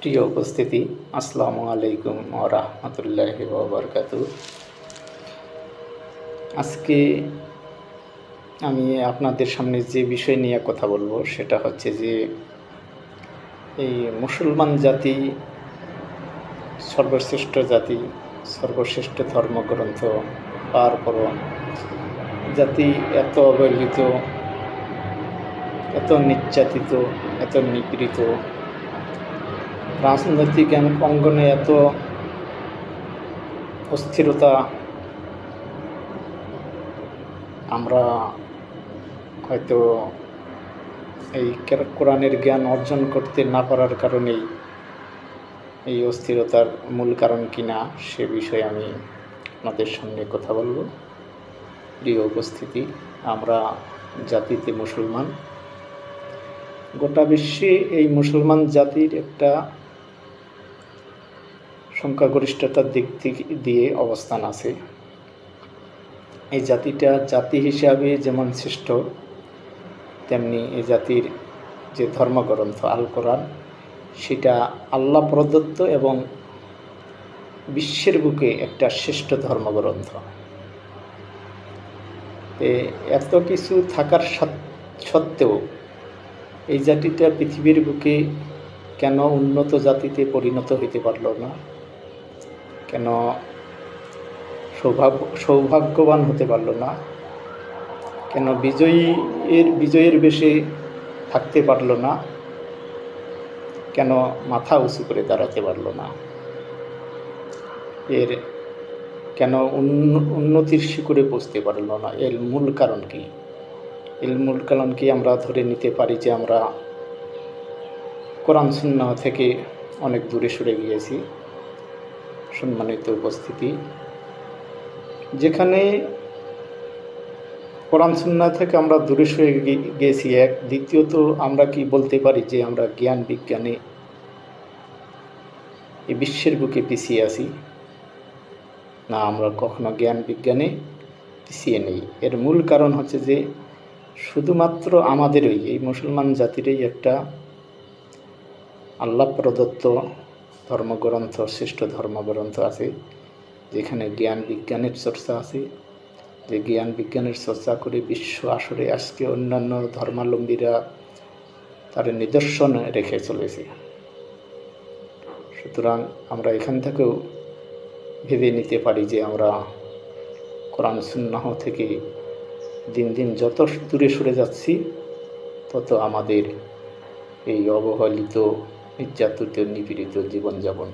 প্রিয় উপস্থিতি, আসসালামু আলাইকুম ওয়া রাহমাতুল্লাহি ওয়া বারাকাতুহু। আজকে আমি আপনাদের সামনে যে বিষয় নিয়ে কথা বলবো সেটা হচ্ছে যে এই মুসলমান জাতি সর্বশ্রেষ্ঠ জাতি, সর্বশ্রেষ্ঠ ধর্মগ্রন্থ পাওয়ার পরও জাতি এত অবহেলিত, এত নির্যাতিত, এত নিপীড়িত, রাজনৈতিক অঙ্গনে এত অস্থিরতা। আমরা হয়তো এই কোরআনের জ্ঞান অর্জন করতে না পারার কারণেই এই অস্থিরতার মূল কারণ কিনা সে বিষয়ে আমি আপনাদের সামনে কথা বলবো। প্রিয় উপস্থিতি, আমরা জাতিতে মুসলমান, গোটা বিশ্বে এই মুসলমান জাতির একটা সংখ্যাগরিষ্ঠতার দিক দিয়ে অবস্থান আছে। এই জাতিটা জাতি হিসাবে যেমন শ্রেষ্ঠ, তেমনি এই জাতির যে ধর্মগ্রন্থ আল কোরআন, সেটা আল্লাহ প্রদত্ত এবং বিশ্বের বুকে একটা শ্রেষ্ঠ ধর্মগ্রন্থ। এত কিছু থাকার সত্ত্বেও এই জাতিটা পৃথিবীর বুকে কেন উন্নত জাতিতে পরিণত হইতে পারল না, কেন সৌভাগ্যবান হতে পারল না, কেন বিজয়ের বেশে থাকতে পারল না, কেন মাথা উঁচু করে দাঁড়াতে পারল না, এর কেন উন্নতির শিখরে পৌঁছতে পারল না, এর মূল কারণ কি? এর মূল কারণ কি আমরা ধরে নিতে পারি যে আমরা কোরআন সুন্নাহ থেকে অনেক দূরে সরে গিয়েছি। সম্মানিত উপস্থিতি, যেখানে কোরআন সুন্নাহ থেকে আমরা দূরে সরে গিয়েছি এক, দ্বিতীয়ত আমরা কি বলতে পারি যে আমরা জ্ঞান বিজ্ঞানে এই বিশ্বের বুকে পিছিয়ে আছি? না, আমরা কখনো জ্ঞান বিজ্ঞানে পিছিয়ে নেই। এর মূল কারণ হচ্ছে যে শুধুমাত্র আমাদেরই এই মুসলমান জাতিরই একটা আল্লাহ প্রদত্ত ধর্মগ্রন্থ, শ্রেষ্ঠ ধর্মগ্রন্থ আছে, যেখানে জ্ঞান বিজ্ঞানের চর্চা আছে, যে জ্ঞান বিজ্ঞানের চর্চা করে বিশ্ব আসরে আজকে অন্যান্য ধর্মাবলম্বীরা তার নিদর্শন রেখে চলেছে। সুতরাং আমরা এখান থেকেও ভেবে নিতে পারি যে আমরা কোরআন সুন্নাহ থেকে দিন দিন যত দূরে সরে যাচ্ছি, তত আমাদের এই অবহেলিত, নির্যাতিত, নিপীড়িত জীবনযাপন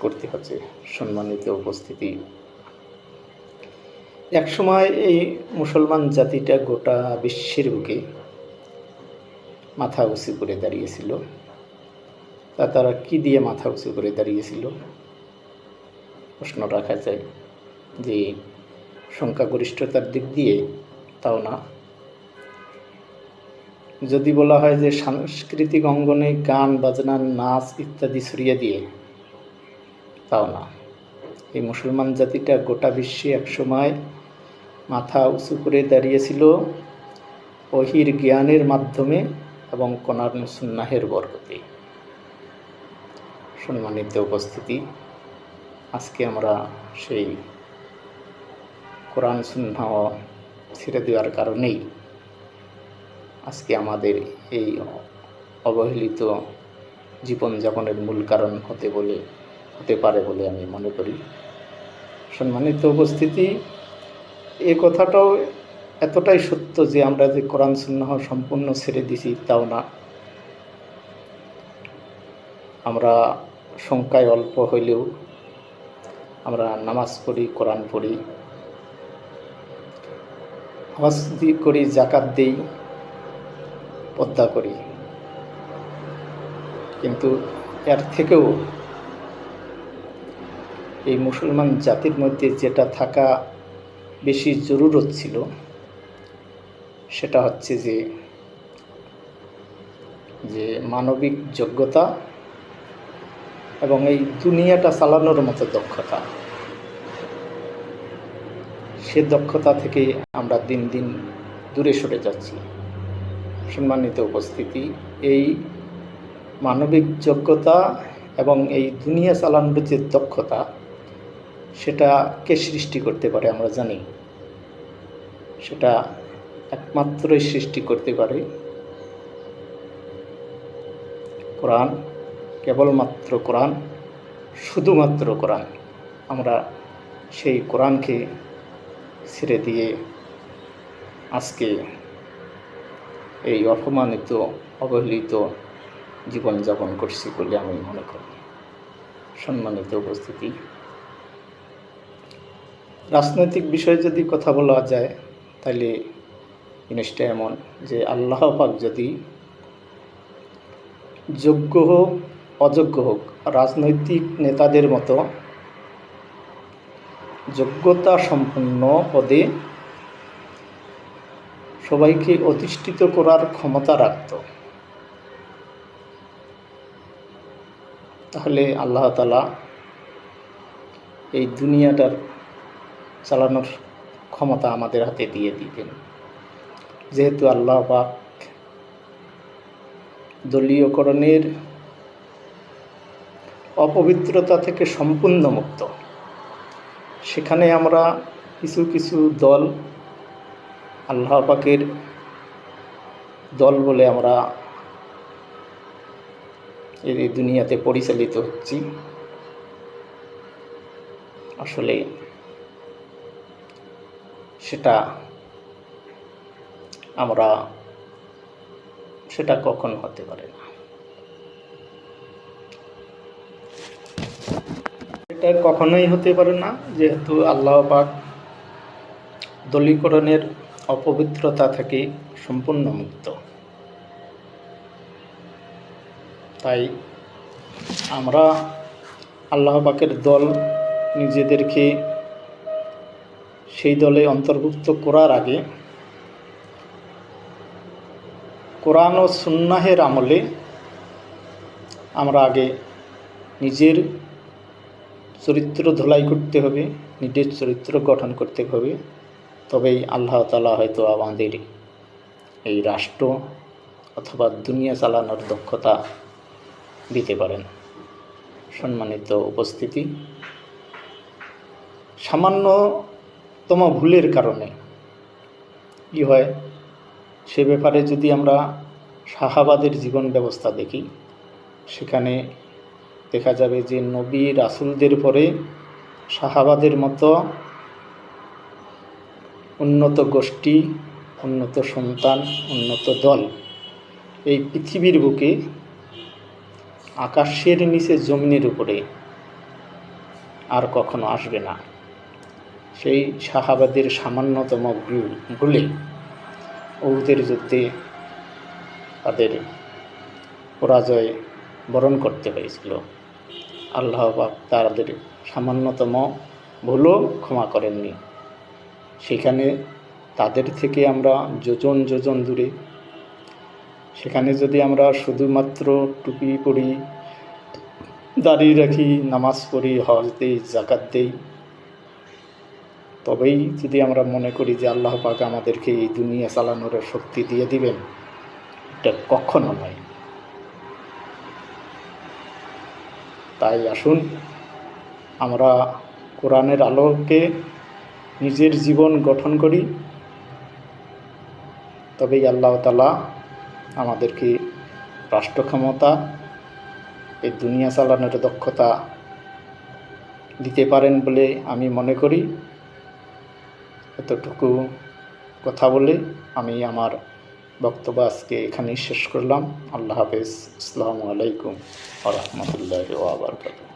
করতে হচ্ছে। সম্মানিত উপস্থিতি, একসময় এই মুসলমান জাতিটা গোটা বিশ্বের বুকে মাথা উঁচু করে দাঁড়িয়েছিল। তারা কি দিয়ে মাথা উঁচু করে দাঁড়িয়েছিল প্রশ্ন রাখা যায়। যে সংখ্যাগরিষ্ঠতার দিক দিয়ে, তাও না। যদি বলা হয় যে সাংস্কৃতিক অঙ্গনে গান বাজনা, নাচ ইত্যাদি ছড়িয়ে দিয়ে, তাও না। এই মুসলমান জাতিটা গোটা বিশ্বে একসময় মাথা উঁচু করে দাঁড়িয়েছিল ওহির জ্ঞানের মাধ্যমে এবং কোরআন সুন্নাহের বরকতে। সম্মানিত উপস্থিতি, আজকে আমরা সেই কোরআন সুন্নাহ ছেড়ে দেওয়ার কারণেই আজকে আমাদের এই অবহেলিত জীবনযাপনের মূল কারণ হতে পারে বলে আমি মনে করি। সম্মানিত উপস্থিতি, এ কথাটাও এতটাই সত্য যে আমরা যে কোরআন সুন্নাহ সম্পূর্ণ ছেড়ে দিছি, তাও না। আমরা সংখ্যায় অল্প হইলেও আমরা নামাজ পড়ি, কোরআন পড়ি, হজ করি, জাকাত দেই, পর্দা করি, কিন্তু এর থেকেও এই মুসলমান জাতির মধ্যে যেটা থাকা বেশি জরুরত ছিল, সেটা হচ্ছে যে মানবিক যোগ্যতা এবং এই দুনিয়াটা চালানোর মতো দক্ষতা। সে দক্ষতা থেকে আমরা দিন দিন দূরে সরে যাচ্ছি। সম্মানিত উপস্থিতি, এই মানবিক যোগ্যতা এবং এই দুনিয়া চালানোর যে দক্ষতা, সেটা কে সৃষ্টি করতে পারে আমরা জানি। সেটা একমাত্রই সৃষ্টি করতে পারে কোরআন, কেবলমাত্র কোরআন, শুধুমাত্র কোরআন। আমরা সেই কোরআনকে ছেড়ে দিয়ে আজকে এই অপমানিত, অবহেলিত জীবনযাপন করছি বলে আমি মনে করি। সম্মানিত উপস্থিতি, রাজনৈতিক বিষয়ে যদি কথা বলা যায়, তাহলে জিনিসটা এমন যে আল্লাহ পাক যদি যোগ্য হোক অযোগ্য হোক, রাজনৈতিক নেতাদের মতো যোগ্যতা সম্পন্ন পদে সবাইকে অধিষ্ঠিত করার ক্ষমতা রাখত, তাহলে আল্লাহ তাআলা এই দুনিয়াটার চালানোর ক্ষমতা আমাদের হাতে দিয়ে দিতেন। যেহেতু আল্লাহ পাক দলীয়করণের অপবিত্রতা থেকে সম্পূর্ণ মুক্ত, সেখানে আমরা কিছু কিছু দল আল্লাহ পাকের দল বলে আমরা এই দুনিয়াতে পরিচালিত হচ্ছি। আসলে সেটা কখনো হতে পারে না। এটা কখনোই হতে পারে না, যেহেতু আল্লাহ পাক দলীয়করণের অপবিত্রতা থেকে সম্পূর্ণ মুক্ত। তাই আমরা আল্লাহ পাকের দল নিজেদেরকে সেই দলে অন্তর্ভুক্ত করার আগে কোরআন ও সুন্নাহের আমলে আমরা আগে নিজের চরিত্র ধোলাই করতে হবে, নিজের চরিত্র গঠন করতে হবে। তবেই আল্লাহ তাআলা হয়তো আমাদের এই রাষ্ট্র অথবা দুনিয়া চালানোর দক্ষতা দিতে পারেন। সম্মানিত উপস্থিতি, সামান্যতম ভুলের কারণে কী হয়, সে ব্যাপারে যদি আমরা সাহাবাদের জীবন ব্যবস্থা দেখি, সেখানে দেখা যাবে যে নবী রাসূলদের পরে সাহাবাদের মতো উন্নত গোষ্ঠী, উন্নত সন্তান, উন্নত দল এই পৃথিবীর বুকে, আকাশের নিচে, জমিনের উপরে আর কখনো আসবে না। সেই সাহাবাদের সামান্যতম ভুলে উহুদের যুদ্ধে তাদের পরাজয় বরণ করতে হয়েছিল। আল্লাহ পাক তাদের সামান্যতম ভুলও ক্ষমা করেননি। সেখানে তাদের থেকে আমরা যোজন যোজন দূরে। সেখানে যদি আমরা শুধুমাত্র টুপি পরি, দাড়ি রাখি, নামাজ পড়ি, হজ দেই, যাকাত দেই, তবেই যদি আমরা মনে করি যে আল্লাহ পাক আমাদেরকে এই দুনিয়া চালানোর শক্তি দিয়ে দিবেন, এটা কখনো নয়। তাই আসুন আমরা কোরআনের আলোকে নিজের জীবন গঠন করি, তবেই আল্লাহ তাআলা আমাদেরকে রাষ্ট্র ক্ষমতা, এই দুনিয়া চালানোর দক্ষতা দিতে পারেন বলে আমি মনে করি। এতটুকু কথা বলে আমি আমার বক্তব্য আজকে এখানেই শেষ করলাম। আল্লাহ হাফেজ। আসসালামু আলাইকুম ওয়া রাহমাতুল্লাহি ওয়া বারাকাতুহু।